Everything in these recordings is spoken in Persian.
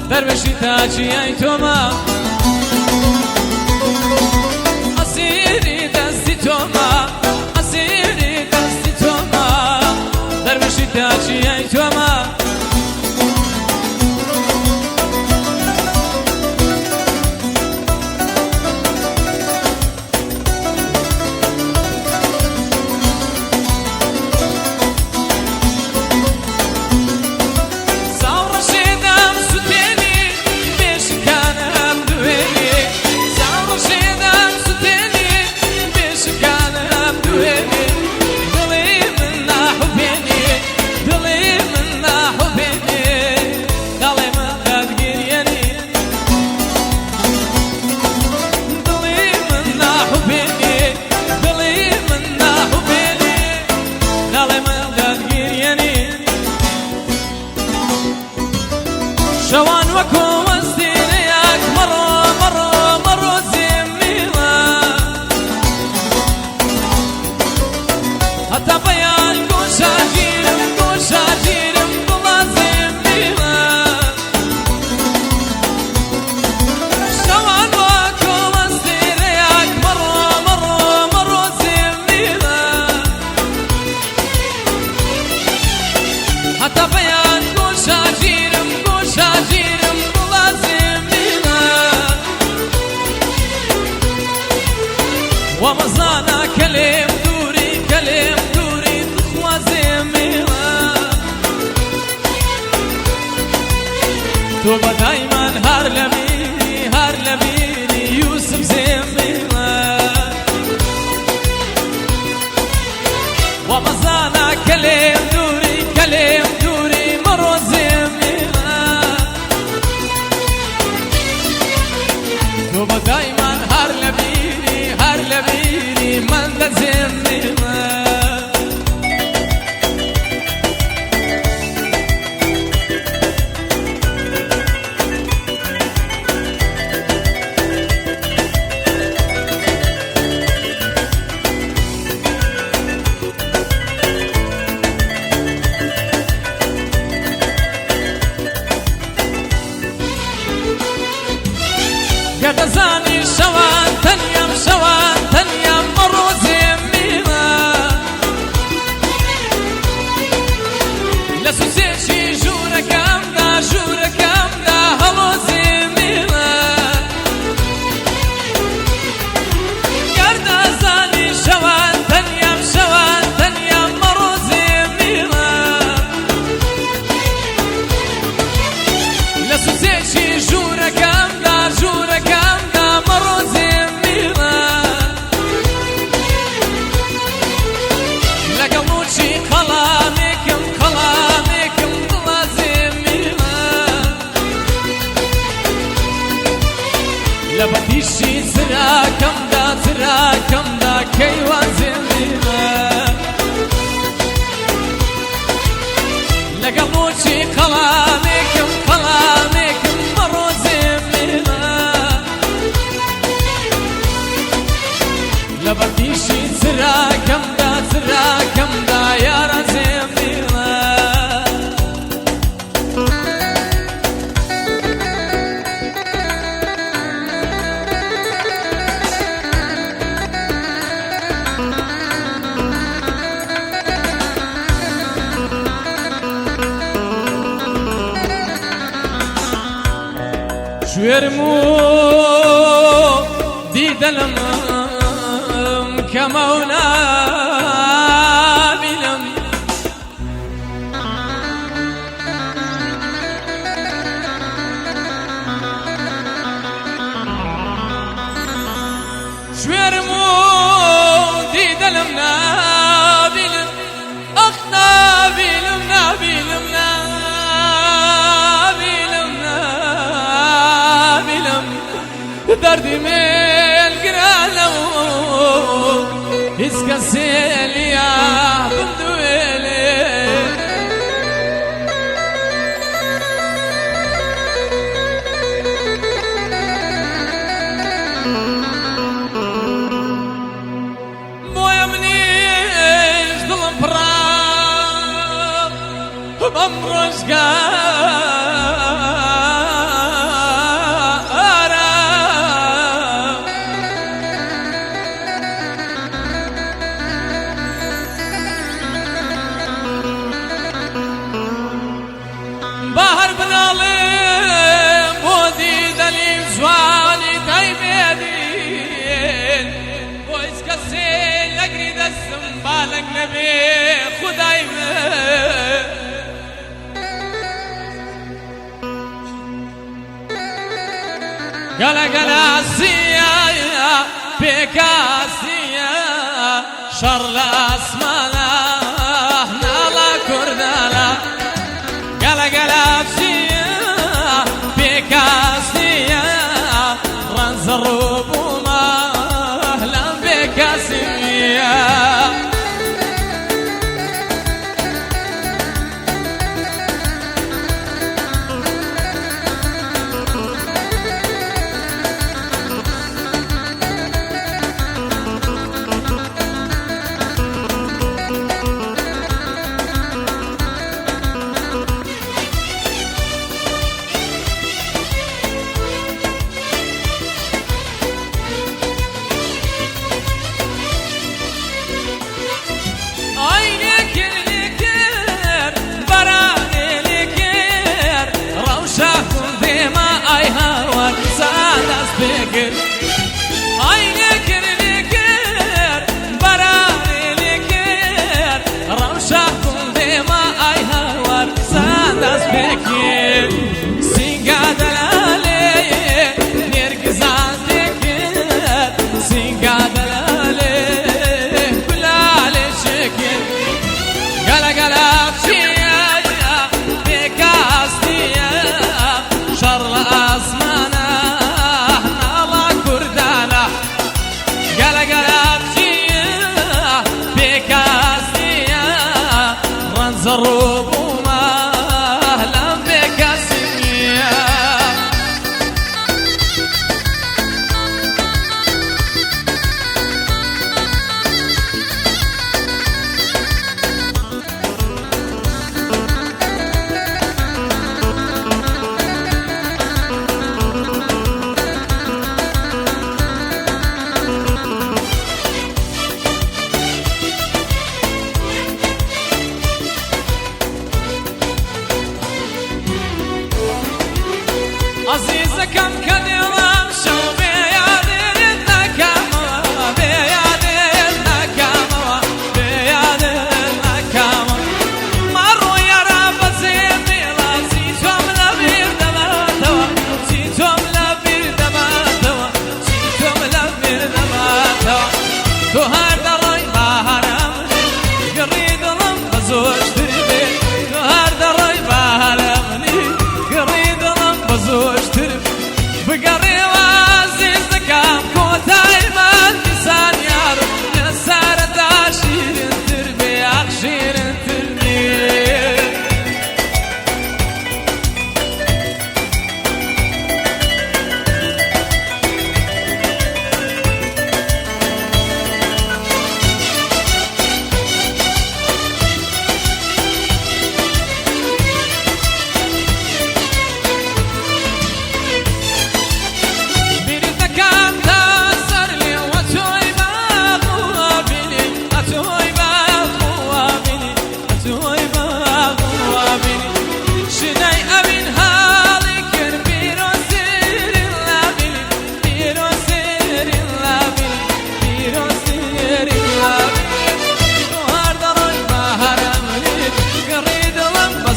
درویشی تاجی ای توما اسیری دستی توما اسیری دستی توما درویشی تاجی ای توما شوان وكو وستينيك مرو زميلا حتى بيان قوشاجيرم بلا زميلا شوان وكو وستينيك مرو زميلا حتى بيان قوشاجيرم ومزانا كلم دوري تخوى زميلا توبا دايما هار لميني يوسف زميلا ومزانا كلم دوري مرو زميلا توبا دايما هار لميني من لزميلا قدزاني شوان تنيم مرو زميلا لسوسيشي جوركم دا هلو زميلا قدزاني شوان تنيم مرو زميلا لسوسيشي جوركم دا مرو زميلا لقلوشي خلامكم بلا زميلا لبديشي تراكم دا كيوا زميلا لقلوشي خلامكم مرو زميلا لبديشي تراكم دا يا رزميلا شويرمو دي دلم كمونا بلم شويرمو دي دلم نابلم نابلم دردي ميل قرالو اسكسيل يا بندويلي بهر بنالم بودی دلیم جوانی تایبیدین بویز کسی لگری دستم بالک نبی خدای من گلا گلا سیا بکاسیا شرل اسمانا نالا کردالا گلا گلا سیا بکاسیا رنز روبوما لم بکاسیا فكر عينك لكر براني لكر روشاكم ديما ايها ورساندس فكر سينقاد الالي نركز عندكر سينقاد الالي كل علي شكر قلا قلا بشيا بكاستيا شر اسمانا زروب وما أهلا بك سنيا عزيزك كم كدرام شو بيادنا كما بيادنا كما بيادنا كما مروا يا رب زيني راسي جملة بيردماتوا سي جملة بيردماتوا سي جملة بيردماتوا تو هر دراي بهرم قريد لم بزوج تربي تو هر دراي بهرم قريد لم بزوج بقري وعزيز كام كوتاي ما تسان يارو نسار داشير تربي عخشير تربي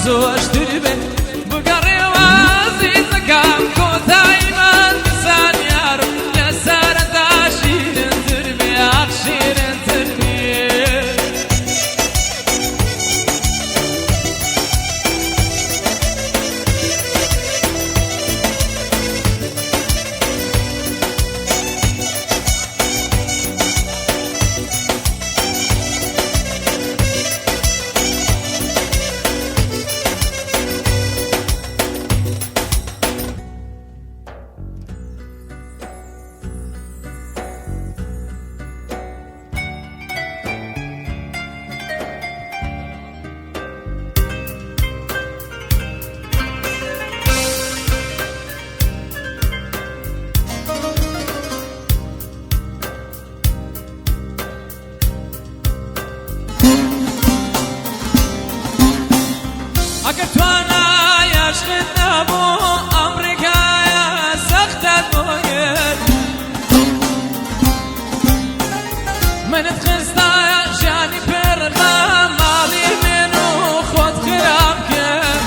زوج تربي بقري وعزيز كام كوتاي ما تسان يارو يسار داشير تربي عخشير تربي اگر توانا یاشقت نبو امریکای سختت بوید منت خستای جانی پرغم مالی منو خود خراب کرد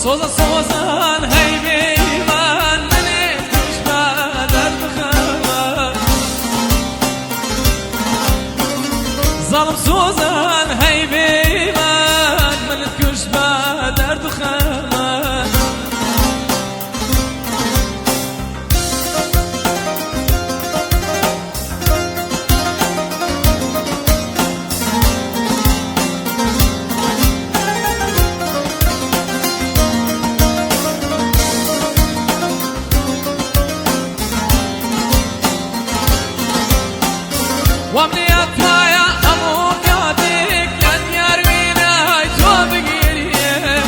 سوزان هی بیمان منت کش بدر بخواد ظالم سوزان هی بیمان منت کش بدر بخواد وامنيت هايا أموك ياديك لن يروينا يتوب قيريه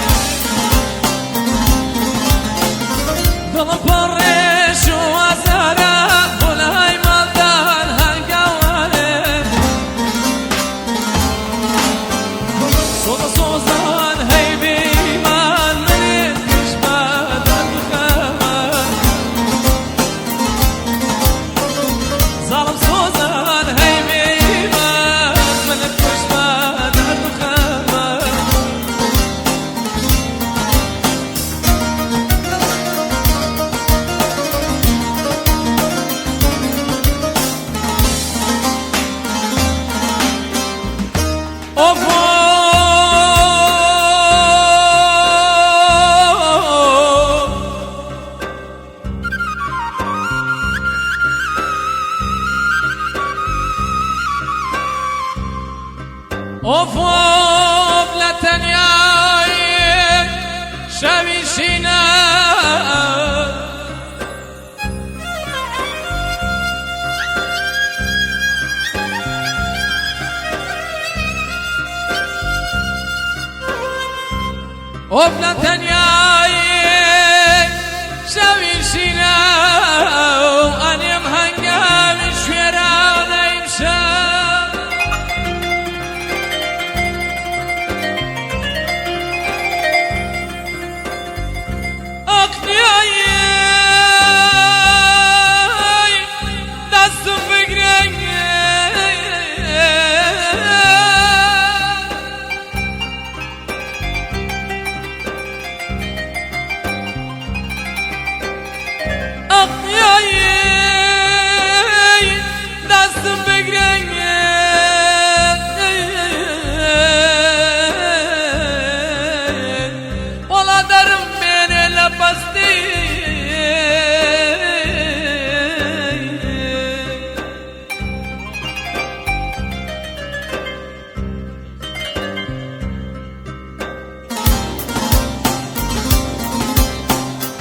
ظلم فريش وزارة ولاي مالدان هالقوالي صوزان هي بيمان منت كشبات الخمان ظلم صوزان هي اوف اوف لا تنياي شوي شينا اوف لا تنياي شوي شينا اني مهنجا مشويرا ولا يمشى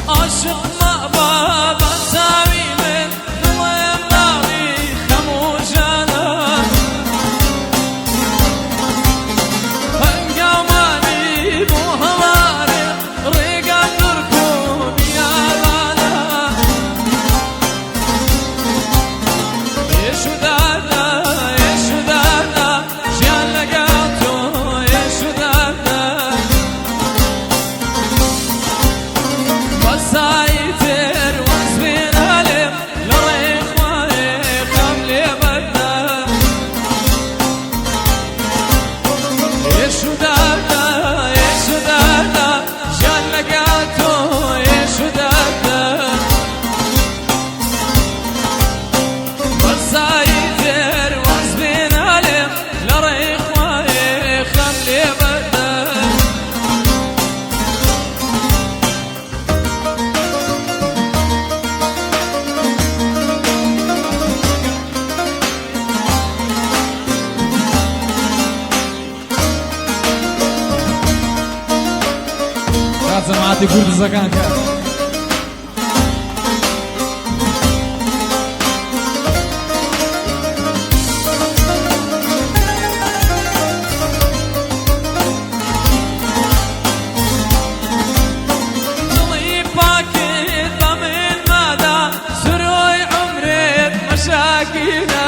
عاشق ما بابا ساوي من ظلم ناري خموشانا هنقاماني بو هواري ريقا تركون يا بانا يشو دادا جيان لقاتو يشو دادا وسايتر وصفين علم لريخ وريخ قبل بدنا يشو دادا جان لقاتو يشو دادا وسايتر وصفين علم لريخ وريخ قبل بدنا سمعتي كرد زكان كان مشاكينا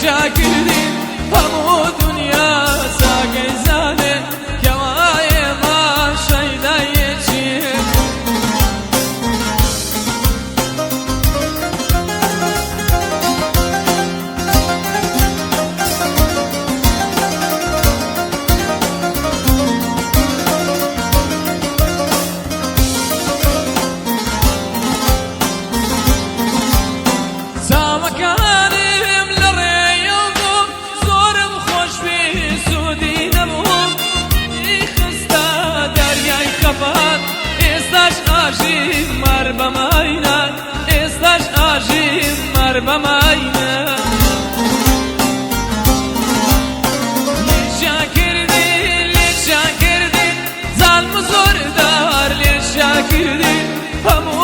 شاكردين همو دنيا ساقي زاني كواي ما شيدا يجيب سامكانم لريوم زورم خوش بي سودي نبوم يخستا درياي خفات استاش آجيم مر بماينا استاش آجيم مر بماينا ليش شاكردين ظالم زور دار ليش شاكردين همو